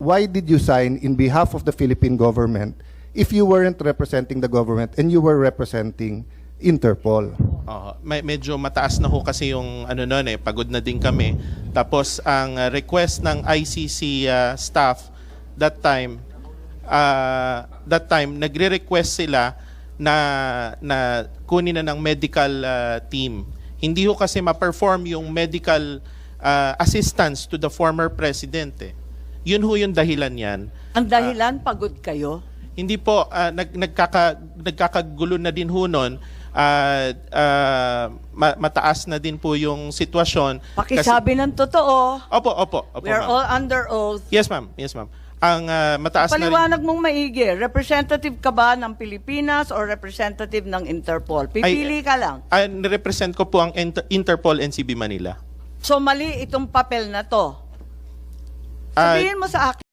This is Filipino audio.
why did you sign in behalf of the Philippine government if you weren't representing the government and you were representing Interpol? Medyo mataas na ho kasi yung ano noon pagod na din kami. Tapos ang request ng ICC staff that time nagre-request sila na kunin na ng medical team. Hindi ho kasi ma-perform yung medical assistance to the former president. Yun ho yung dahilan yan. Ang dahilan, pagod kayo? Hindi po, nagkakagulo na din ho nun. Mataas na din po yung sitwasyon. Pakisabi ng totoo. Opo, We are ma'am. all under oath. Yes, ma'am. Yes, ma'am. Ang mataas na rin. Paliwanag mong maigi. Representative ka ba ng Pilipinas or representative ng Interpol? Pipili ka lang. Nirepresent ko po ang Interpol NCB Manila. So mali itong papel na to. Sabihin mo sa akin.